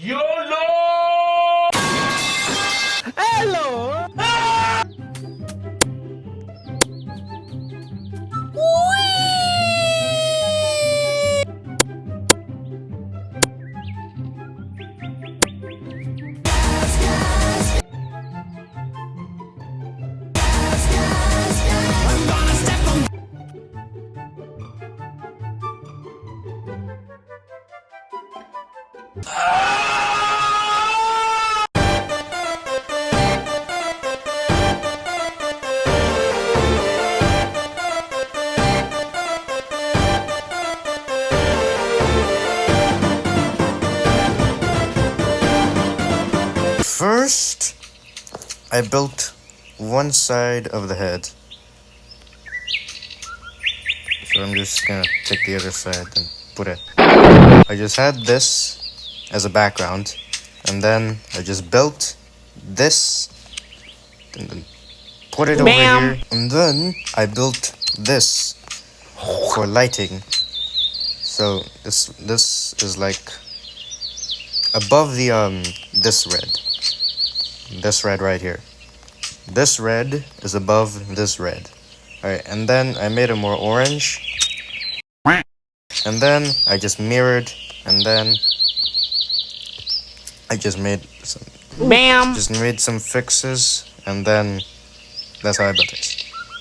YOLO! Hello! First, I built one side of the head. So I'm just gonna take the other side and put it. I just had this as a background, and then I just built this, and then put it over here, and then I built this for lighting. So this is like above the this red right here. This red is above this red. Alright, and then I made it more orange. And then I just mirrored, and then I just made some fixes, and then that's how I built it.